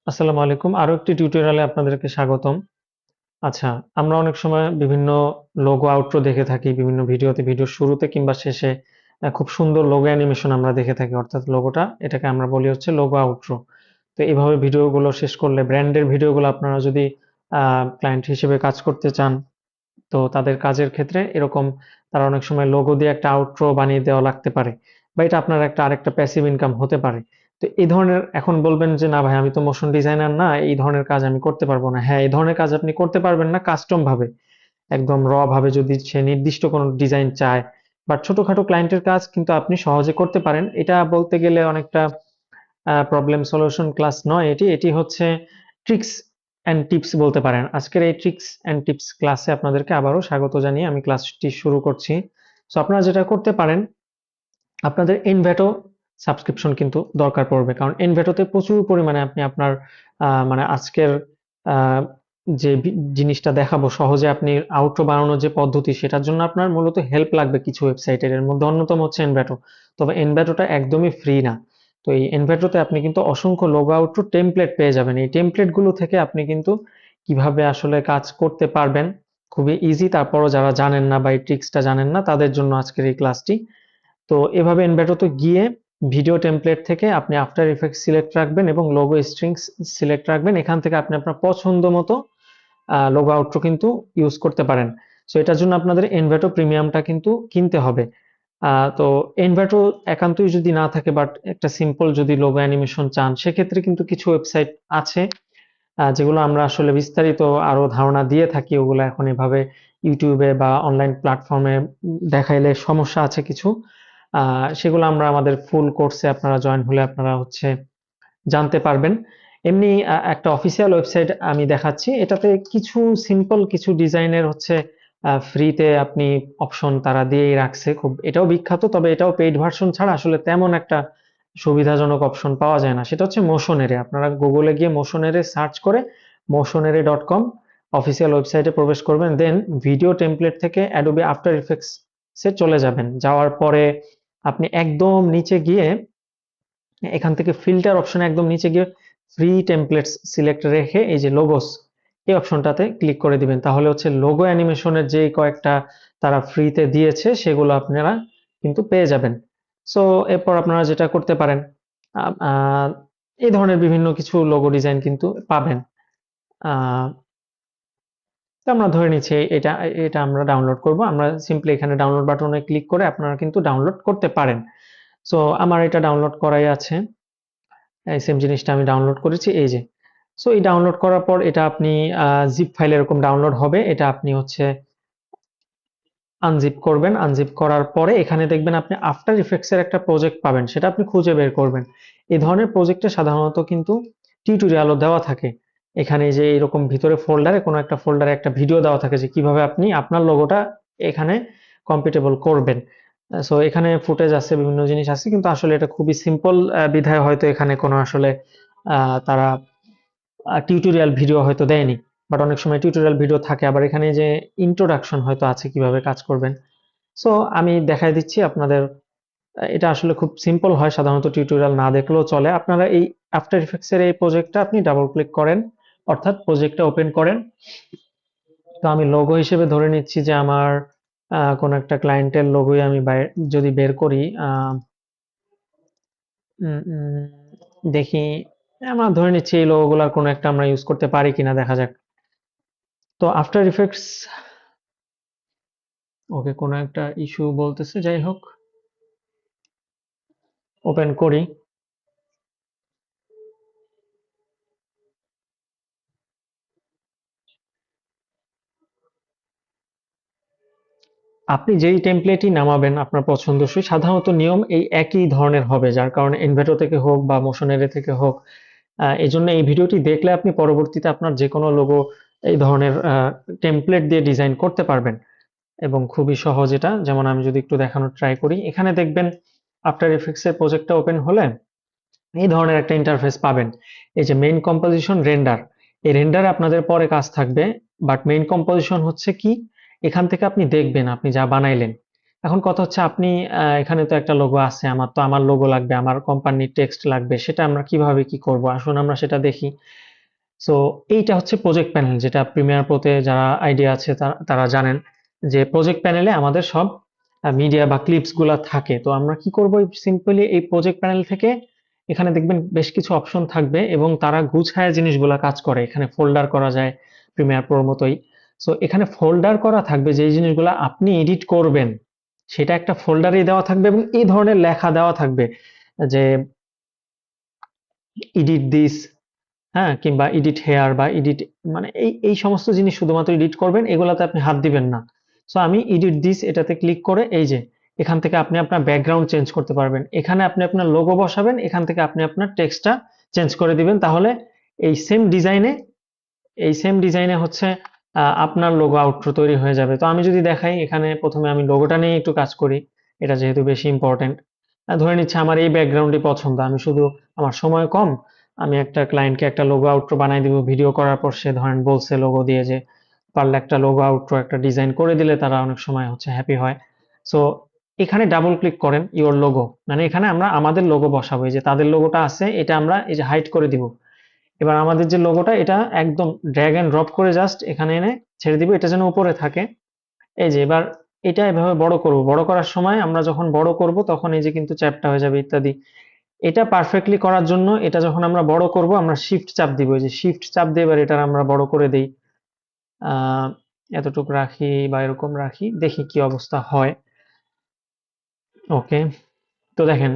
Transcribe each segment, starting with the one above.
আসসালামু আলাইকুম। আরো একটি টিউটোরিয়ালে আপনাদেরকে স্বাগতম। আচ্ছা, আমরা অনেক সময় বিভিন্ন লোগো আউটরো দেখে থাকি বিভিন্ন ভিডিওতে, ভিডিওর শুরুতে কিংবা শেষে খুব সুন্দর লোগো অ্যানিমেশন আমরা দেখে থাকি। অর্থাৎ লোগোটা এটাকে আমরা বলি হচ্ছে লোগো আউটরো। তো এইভাবে ভিডিওগুলো শেষ করলে ব্র্যান্ডের ভিডিওগুলো আপনারা যদি ক্লায়েন্ট হিসেবে কাজ করতে চান, তো তাদের কাজের ক্ষেত্রে এরকম তারা অনেক সময় লোগো দিয়ে একটা আউটরো বানিয়ে দেওয়া লাগতে পারে, বা এটা আপনার আরেকটা প্যাসিভ ইনকাম হতে পারে। তো এই ধরনের এখন বলবেন যে না ভাই আমি তো মোশন ডিজাইনার না, এই ধরনের কাজ আমি করতে পারবো না। হ্যাঁ, এই ধরনের কাজ আপনি করতে পারবেন না কাস্টম ভাবে, একদম ভাবে যদি সে নির্দিষ্ট কোনো ডিজাইন চায়। বাট ছোটখাটো ক্লায়েন্টের কাজ কিন্তু আপনি সহজে করতে পারেন। এটা বলতে গেলে অনেকটা প্রবলেম সলিউশন ক্লাস নয়, এটি এটি হচ্ছে ট্রিক্স অ্যান্ড টিপস বলতে পারেন। আজকের এই ট্রিক্স অ্যান্ড টিপস ক্লাসে আপনাদেরকে আবারও স্বাগত জানিয়ে আমি ক্লাসটি শুরু করছি। সো আপনারা যেটা করতে পারেন, আপনাদের এনভেটো সাবস্ক্রিপশন কিন্তু দরকার পড়বে, কারণ এনভেটোতে প্রচুর পরিমাণে আপনি আপনার মানে আজকের আহ, যে জিনিসটা দেখাবো সহজে আপনি আউটরো বানানোর যে পদ্ধতি, সেটার জন্য আপনার মূলত হেল্প লাগবে কিছু ওয়েবসাইটের। এর মধ্যে অন্যতম হচ্ছে এনভেটো। তবে এনভেটোটা একদমই ফ্রি না। তো এই এনভেটোতে আপনি কিন্তু অসংখ্য লোগো আউটরো টেমপ্লেট পেয়ে যাবেন। এই টেমপ্লেট গুলো থেকে আপনি কিন্তু কিভাবে আসলে কাজ করতে পারবেন খুবই ইজি। তারপরও যারা জানেন না বা এই ট্রিক্সটা জানেন না, তাদের জন্য আজকের এই ক্লাসটি। তো এভাবে এনভেটোতে গিয়ে ভিডিও টেমপ্লেট থেকে আপনি আফটার ইফেক্টস সিলেক্ট রাখবেন এবং লোগো স্ট্রিংস সিলেক্ট রাখবেন। এখান থেকে আপনি আপনার পছন্দ মতো লোগো আউটরো কিন্তু ইউজ করতে পারেন। সো এটার জন্য আপনাদের এনভেটো প্রিমিয়ামটা কিন্তু কিনতে হবে। তো এনভেটো একান্তই যদি না থাকে, বাট একটা সিম্পল যদি লোগো অ্যানিমেশন চান, সেক্ষেত্রে কিন্তু কিছু ওয়েবসাইট আছে যেগুলো আমরা আসলে বিস্তারিত আরো ধারণা দিয়ে থাকি। ওগুলো এখন এভাবে ইউটিউবে বা অনলাইন প্ল্যাটফর্মে দেখাইলে সমস্যা আছে কিছু। সেগুলো আমরা আমাদের ফুল কোর্সে আপনারা জয়েন হলে আপনারা হচ্ছে জানতে পারবেন। এমনি একটা অফিসিয়াল ওয়েবসাইট আমি দেখাচ্ছি, এটাতে কিছু সিম্পল কিছু ডিজাইনের হচ্ছে ফ্রিতে আপনি অপশন তারা দিয়েই রাখছে। খুব এটাও বিখ্যাত, তবে এটাও পেইড ভার্সন ছাড়া আসলে তেমন একটা সুবিধাজনক অপশন পাওয়া যায় না। সেটা হচ্ছে মোশনেরে। আপনারা গুগলে গিয়ে মোশনেরে সার্চ করে motionere.com অফিসিয়াল ওয়েবসাইটে প্রবেশ করবেন, দেন ভিডিও টেমপ্লেট থেকে অ্যাডোবি আফটার ইফেক্টস এ চলে যাবেন। যাওয়ার পরে আপনি একদম নিচে গিয়ে এখান থেকে ফিল্টার অপশনে একদম নিচে গিয়ে ফ্রি টেমপ্লেটস সিলেক্ট রেখে এই যে লোগোস, এই অপশনটাতে ক্লিক করে দিবেন। তাহলে হচ্ছে লোগো অ্যানিমেশনের যে কয়েকটা তারা ফ্রিতে দিয়েছে সেগুলো আপনারা কিন্তু পেয়ে যাবেন। সো এরপর আপনারা যেটা করতে পারেন, এই ধরনের বিভিন্ন কিছু লোগো ডিজাইন কিন্তু পাবেন। আহ, তো আমরা ধরে নিচ্ছি এটা এটা আমরা ডাউনলোড করব। আমরা সিম্পলি এখানে ডাউনলোড বাটনে ক্লিক করে আপনারা কিন্তু ডাউনলোড করতে পারেন। সো আমার এটা ডাউনলোড করাই আছে, এই সেম জিনিসটা আমি ডাউনলোড করেছি এই যে। সো এই ডাউনলোড করার পর এটা আপনি জিপ ফাইল এরকম ডাউনলোড হবে, এটা আপনি হচ্ছে আনজিপ করবেন। আনজিপ করার পরে এখানে দেখবেন আপনি আফটার ইফেক্টস এর একটা প্রজেক্ট পাবেন, সেটা আপনি খুঁজে বের করবেন। এই ধরনের প্রজেক্টে সাধারণত কিন্তু টিউটোরিয়ালও দেওয়া থাকে। এখানে যে এরকম ভিতরে ফোল্ডারে কোনো একটা ফোল্ডারে একটা ভিডিও দেওয়া থাকে যে কিভাবে আপনি আপনার লোগোটা এখানে কম্পিটেবল করবেন। সো এখানে ফুটেজ আছে, বিভিন্ন জিনিস আছে, কিন্তু আসলে এটা খুবই সিম্পল বিধায় হয়তো এখানে কোনো আসলে তারা টিউটোরিয়াল ভিডিও হয়তো দেয়নি। বাট অনেক সময় টিউটোরিয়াল ভিডিও থাকে। আবার এখানে যে ইন্ট্রোডাকশন হয়তো আছে কিভাবে কাজ করবেন। সো আমি দেখাই দিচ্ছি আপনাদের। এটা আসলে খুব সিম্পল হয়, সাধারণত টিউটোরিয়াল না দেখলেও চলে। আপনারা এই আফটার ইফেক্টস এর এই প্রজেক্টটা আপনি ডাবল ক্লিক করেন, অর্থাৎ প্রজেক্টটা ওপেন করেন। তো আমি লোগো হিসেবে ধরে নিচ্ছি যে আমার কোন একটা ক্লায়েন্টের লোগোই আমি যদি বের করি। উম, উম, দেখি, আমরা ধরে নিচ্ছি এই লোগোগুলার কোনো একটা আমরা ইউজ করতে পারি কিনা, দেখা যাক। তো আফটার ইফেক্টস, ওকে, কোনো একটা ইস্যু বলতেছে, যাই হোক ওপেন করি। আপনি যেই টেমপ্লেটই নামাবেন আপনার পছন্দসই, সাধারণত নিয়ম এই একই ধরনের হবে, যার কারণে এনভেটো থেকে হোক বা মোশনেরে থেকে হোক। এই জন্য এই ভিডিওটি দেখলে আপনি পরবর্তীতে আপনার যে কোনো লোগো এই ধরনের টেমপ্লেট দিয়ে ডিজাইন করতে পারবেন এবং খুবই সহজ এটা। যেমন আমি যদি একটু দেখানোর ট্রাই করি, এখানে দেখবেন আফটার ইফেক্টস এর প্রজেক্টটা ওপেন হলে এই ধরনের একটা ইন্টারফেস পাবেন। এই যে মেইন কম্পোজিশন রেন্ডার, এই রেন্ডারে আপনাদের পরে কাজ থাকবে। বাট মেইন কম্পোজিশন হচ্ছে কি, এখান থেকে আপনি দেখবেন আপনি যা বানাইলেন, এখন কথা হচ্ছে আপনি এখানে তো একটা লোগো আছে, আমার লোগো লাগবে, আমার কোম্পানির টেক্সট লাগবে, সেটা আমরা কিভাবে কি করব, আসুন আমরা সেটা দেখি। সো এইটা হচ্ছে প্রজেক্ট প্যানেল, যেটা প্রিমিয়ার প্রোতে যারা আইডিয়া আছে তারা জানেন যে প্রজেক্ট প্যানেলে আমাদের সব মিডিয়া বা ক্লিপস গুলা থাকে। তো আমরা কি করব, সিম্পলি এই প্রজেক্ট প্যানেল থেকে এখানে দেখবেন বেশ কিছু অপশন থাকবে এবং তারা গুছায় জিনিসগুলা কাজ করে। এখানে ফোল্ডার করা যায় প্রিমিয়ার প্রোর মতোই। সো এখানে ফোল্ডার করা থাকবে, যে জিনিসগুলো আপনি এডিট করবেন সেটা একটা ফোল্ডারে দেওয়া থাকবে এবং এই ধরনের লেখা দেওয়া থাকবে যে এডিট দিস, হ্যাঁ, কিংবা এডিট হেয়ার বা এডিট, মানে এই সমস্ত জিনিস শুধুমাত্র এডিট করবেন, এগুলাতে আপনি হাত দিবেন না। সো আমি এডিট দিস এটাতে ক্লিক করে এই যে এখান থেকে আপনি আপনার ব্যাকগ্রাউন্ড চেঞ্জ করতে পারবেন, এখানে আপনি আপনার লোগো বসাবেন, এখান থেকে আপনি আপনার টেক্সটটা চেঞ্জ করে দিবেন, তাহলে এই সেম ডিজাইনে হচ্ছে আপনার লোগো আউটরো তৈরি হয়ে যাবে। তো আমি যদি দেখাই, এখানে প্রথমে আমি লোগোটা নিয়ে একটু কাজ করি, এটা যেহেতু বেশি ইম্পর্টেন্ট। ধরে নিচ্ছে আমার এই ব্যাকগ্রাউন্ডই পছন্দ, আমি শুধু, আমার সময় কম, আমি একটা ক্লায়েন্টকে একটা লোগো আউটরো বানাই দিব, ভিডিও করার পর সে ধরেন বলছে লোগো দিয়ে যে পারলে একটা লোগো আউটরো একটা ডিজাইন করে দিলে তারা অনেক সময় হচ্ছে হ্যাপি হয়। সো এখানে ডাবল ক্লিক করেন ইওর লোগো, মানে এখানে আমরা আমাদের লোগো বসাবো, এই যে তাদের লোগোটা আছে এটা আমরা এই যে হাইড করে দিব। এবার আমাদের যে লোগোটা এটা একদম ড্র্যাগ এন্ড ড্রপ করে জাস্ট এখানে এনে ছেড়ে দিব, এটা যেন উপরে থাকে। এই যে এবার এটা এভাবে বড় করব, বড় করার সময় আমরা যখন বড় করব তখন এই যে কিন্তু চ্যাপটা হয়ে যাবে ইত্যাদি। এটা পারফেক্টলি করার জন্য এটা যখন আমরা বড় করব আমরা শিফট চাপ দিব, এই যে শিফট চাপ দিয়ে এবার এটা আমরা বড় করে দেই। আহ এতটুকু রাখি বা এরকম রাখি, দেখি কি অবস্থা হয়। ওকে, তো দেখেন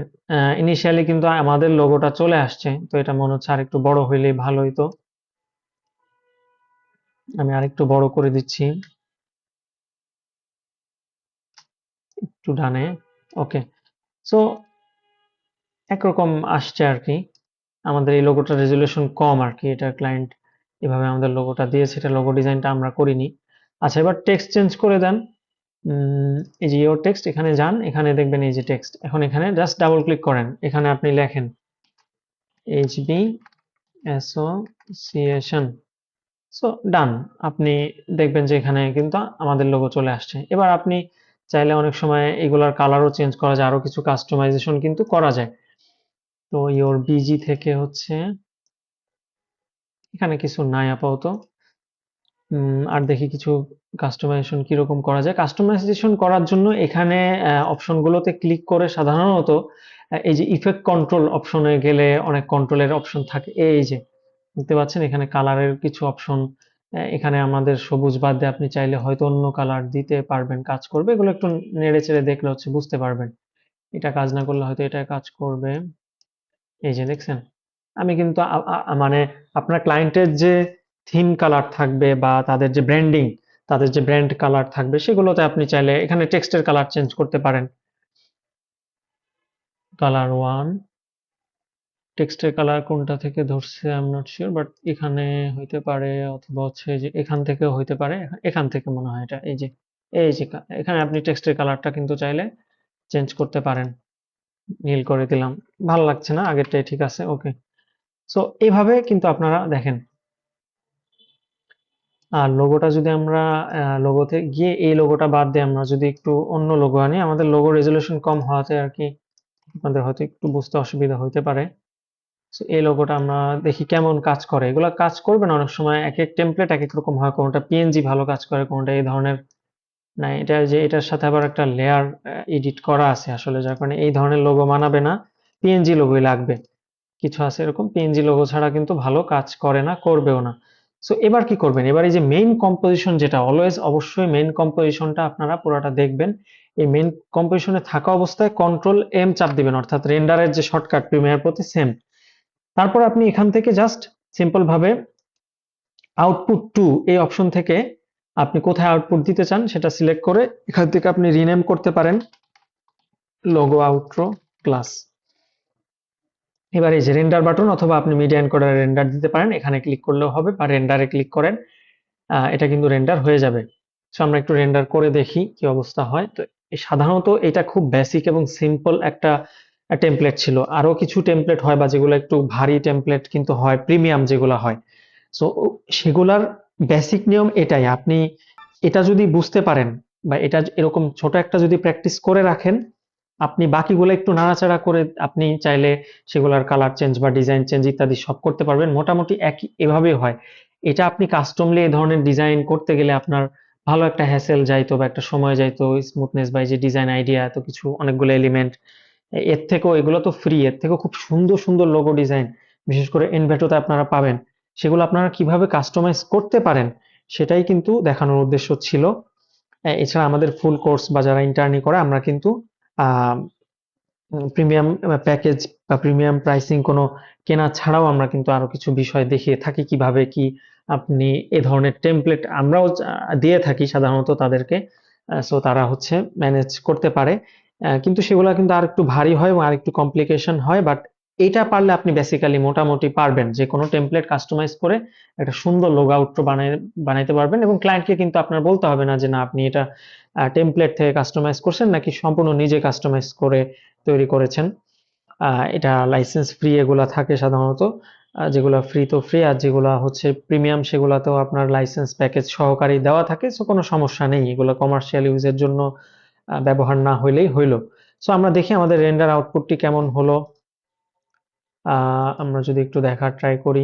ইনিশিয়ালি কিন্তু আমাদের লোগোটা চলে আসছে, তো এটা মনে হচ্ছে আর একটু বড় হইলেই ভালো হইতো। আমি আরেকটু বড় করে দিচ্ছি, একটু ডানে। ওকে, সো একরকম আসছে আর কি। আমাদের এই লোগোটার রেজুলেশন কম আর কি, এটা ক্লায়েন্ট এভাবে আমাদের লোগোটা দিয়েছে, এটা লোগো ডিজাইনটা আমরা করিনি। আচ্ছা, এবার টেক্সট চেঞ্জ করে দেন। এই যে ইওর টেক্সট, এখানে যান, এখানে দেখবেন এই যে টেক্সট, এখন এখানে জাস্ট ডাবল ক্লিক করেন, এখানে আপনি লেখেন এইচবি অ্যাসোসিয়েশন। সো ডান, আপনি দেখবেন যে এখানে কিন্তু আমাদের লোগো চলে আসছে। এবার আপনি চাইলে অনেক সময় এগুলার কালারও চেঞ্জ করা যায়, আরো কিছু কাস্টমাইজেশন কিন্তু করা যায়। তো ইওর বিজি থেকে হচ্ছে এখানে কিছু নাই আপাতত। আর দেখি কিছু কাস্টমাইজেশন কিরকম করা যায়। কাস্টমাইজেশন করার জন্য এখানে অপশনগুলোতে ক্লিক করে সাধারণত এই যে ইফেক্ট কন্ট্রোল অপশনে গেলে অনেক কন্ট্রোলের অপশন থাকে। এই যে দেখতে পাচ্ছেন এখানে কালারের কিছু অপশন, এখানে আমাদের সবুজ বাদ দিয়ে আপনি চাইলে হয়তো অন্য কালার দিতে পারবেন, কাজ করবে। এগুলো একটু নেড়ে চেড়ে দেখলে হচ্ছে বুঝতে পারবেন। এটা কাজ না করলে হয়তো এটা কাজ করবে। এই যে দেখছেন, আমি কিন্তু মানে আপনার ক্লায়েন্টের যে থিম কালার থাকবে বা তাদের যে ব্র্যান্ডিং, তাদের যে ব্র্যান্ড কালার থাকবে সেগুলোতে আপনি চাইলে এখানে টেক্সটের কালার চেঞ্জ করতে পারেন। কালার ওয়ান, টেক্সটের কালার কোনটা থেকে ধরছে I am not sure, but এখানে হইতে পারে অথবা হচ্ছে যে এখান থেকেও হইতে পারে, এখান থেকে মনে হয় এটা। এই যে এখানে আপনি টেক্সটের কালারটা কিন্তু চাইলে চেঞ্জ করতে পারেন। নীল করে দিলাম, ভালো লাগছে না, আগেরটাই ঠিক আছে। ওকে, সো এইভাবে কিন্তু আপনারা দেখেন। আর লোগোটা যদি আমরা লোগোতে গিয়ে এই লোগোটা বাদ দিয়ে আমরা যদি একটু অন্য লোগো আনি, আমাদের লোগো রেজলিউশন কম হওয়াতে আর কি আপনাদের হয়তো একটু বুঝতে অসুবিধা হতে পারে। সো এই লোগোটা আমরা দেখি কেমন কাজ করে। এগুলা কাজ করবে না, অনেক সময় এক এক টেমপ্লেট এক এক রকম হয়, কোনোটা পিএনজি ভালো কাজ করে, কোনোটা এই ধরনের। না, এটা যে এটার সাথে আবার একটা লেয়ার এডিট করা আছে আসলে, যার কারণে এই ধরনের লোগো মানাবে না, পিএনজি লোগোই লাগবে। কিছু আছে এরকম, পিএনজি লোগো ছাড়া কিন্তু ভালো কাজ করে না, করবেও না। সো এবার কি করবেন, এবার এই যে মেইন কম্পোজিশন, যেটা অলওয়েজ অবশ্যই মেইন কম্পোজিশনটা আপনারা পুরোটা দেখবেন। এই মেইন কম্পোজিশনে থাকা অবস্থায় কন্ট্রোল এম চাপ দিবেন, অর্থাৎ রেন্ডারের যে শর্টকাট প্রিমিয়ার প্রতি সেম। তারপর আপনি এখান থেকে জাস্ট সিম্পল ভাবে আউটপুট টু এই অপশন থেকে আপনি কোথায় আউটপুট দিতে চান সেটা সিলেক্ট করে এখান থেকে আপনি রিনেম করতে পারেন লোগো আউটরো ক্লাস। এবার এই যে রেন্ডার বাটন, অথবা আপনি মিডিয়া এনকোডারে রেন্ডার দিতে পারেন, এখানে ক্লিক করলেও হবে, বা রেন্ডারে ক্লিক করেন, এটা কিন্তু রেন্ডার হয়ে যাবে। সো আমরা একটু রেন্ডার করে দেখি কি অবস্থা হয়। তো সাধারণত এটা খুব বেসিক এবং সিম্পল একটা টেমপ্লেট ছিল। আরো কিছু টেমপ্লেট হয় বা যেগুলো একটু ভারী টেমপ্লেট কিন্তু হয়, প্রিমিয়াম যেগুলো হয়। সো সেগুলার বেসিক নিয়ম এটাই, আপনি এটা যদি বুঝতে পারেন বা এটা এরকম ছোট একটা যদি প্র্যাকটিস করে রাখেন, আপনি বাকিগুলো একটু নাড়াচাড়া করে আপনি চাইলে সেগুলার কালার চেঞ্জ বা ডিজাইন চেঞ্জ ইত্যাদি সব করতে পারবেন। মোটামুটি একই এভাবেই হয়। এটা আপনি কাস্টমলি এই ধরনের ডিজাইন করতে গেলে আপনার ভালো একটা হ্যাসেল যাইতো বা একটা সময় যাইতো, স্মুথনেস বা এই যে ডিজাইন আইডিয়া এত কিছু অনেকগুলো এলিমেন্ট, এর থেকেও এগুলো তো ফ্রি, এর থেকেও খুব সুন্দর সুন্দর লোগো ডিজাইন বিশেষ করে এনভেটোতে আপনারা পাবেন। সেগুলো আপনারা কিভাবে কাস্টমাইজ করতে পারেন সেটাই কিন্তু দেখানোর উদ্দেশ্য ছিল। এছাড়া আমাদের ফুল কোর্স বা যারা ইন্টার্নি করে আমরা কিন্তু আহ প্রিমিয়াম প্যাকেজ বা প্রিমিয়াম প্রাইসিং কোনো কেনা ছাড়াও আমরা কিন্তু আরো কিছু বিষয় দেখিয়ে থাকি কিভাবে কি আপনি এ ধরনের টেমপ্লেট আমরাও দিয়ে থাকি সাধারণত তাদেরকে, সো তারা হচ্ছে ম্যানেজ করতে পারে। কিন্তু সেগুলো কিন্তু আর একটু ভারী হয় এবং আর একটু কমপ্লিকেশন হয়, বাট এটা পারলে আপনি বেসিক্যালি মোটামুটি পারবেন যে কোনো টেমপ্লেট কাস্টমাইজ করে একটা সুন্দর লোগো আউটরো বানাইতে পারবেন এবং ক্লায়েন্টকে কিন্তু আপনার বলতে হবে না যে না আপনি এটা টেমপ্লেট থেকে কাস্টমাইজ করছেন নাকি সম্পূর্ণ নিজে কাস্টমাইজ করে তৈরি করেছেন। এটা লাইসেন্স ফ্রি এগুলা থাকে সাধারণত। যেগুলা ফ্রি তো ফ্রি, আর যেগুলা হচ্ছে প্রিমিয়াম সেগুলাতেও আপনার লাইসেন্স প্যাকেজ সহকারী দেওয়া থাকে, সো কোনো সমস্যা নেই, এগুলো কমার্শিয়াল ইউজের জন্য ব্যবহার না হইলেই হইলো। সো আমরা দেখি আমাদের রেন্ডার আউটপুটটি কেমন হলো। আমরা যদি একটু দেখার ট্রাই করি,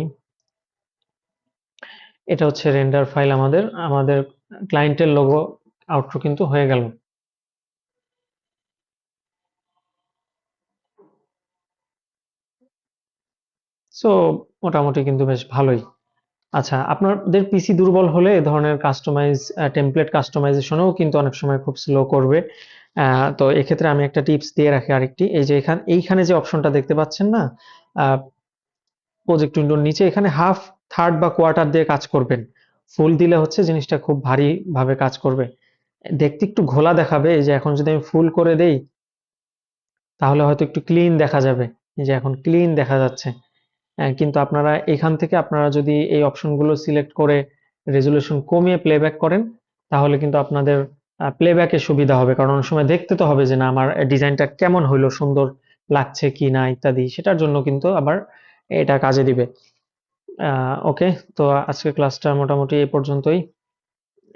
এটা হচ্ছে রেন্ডার ফাইল, আমাদের আমাদের ক্লায়েন্টের লোগো আউটপুট কিন্তু হয়ে গেল। সো মোটামুটি কিন্তু বেশ ভালোই। আচ্ছা, আপনাদের পিসি দুর্বল হলে এ ধরনের কাস্টমাইজ টেমপ্লেট কাস্টমাইজেশনও কিন্তু অনেক সময় খুব স্লো করবে। তো এক্ষেত্রে আমি একটা টিপস দিয়ে রাখি আরেকটি, এই যে এইখানে যে অপশনটা দেখতে পাচ্ছেন না, প্রজেক্ট উইন্ডোর নিচে এখানে হাফ, থার্ড বা কোয়ার্টার দিয়ে কাজ করবেন। ফুল দিলে হচ্ছে জিনিসটা খুব ভারী ভাবে কাজ করবে, দেখতে একটু ঘোলা দেখাবে। এই যে এখন যদি আমি ফুল করে দেই তাহলে হয়তো একটু ক্লিন দেখা যাবে, এই যে এখন ক্লিন দেখা যাচ্ছে। কিন্তু আপনারা এখান থেকে আপনারা যদি এই অপশনগুলো সিলেক্ট করে রেজুলেশন কমিয়ে প্লেব্যাক করেন তাহলে কিন্তু আপনাদের প্লেব্যাকে সুবিধা হবে, কারণ অনেক সময় দেখতে তো হবে যে না আমার ডিজাইনটা কেমন হইলো, সুন্দর লাগছে কি না ইত্যাদি, সেটার জন্য কিন্তু আবার এটা কাজে দিবে। ওকে, তো আজকের ক্লাসটা মোটামুটি এই পর্যন্তই।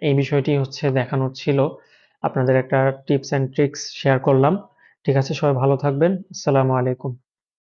এই বিষয়টি হচ্ছে দেখানোর ছিল, আপনাদের একটা টিপস অ্যান্ড ট্রিক্স শেয়ার করলাম। ঠিক আছে, সবাই ভালো থাকবেন। আসসালামু আলাইকুম।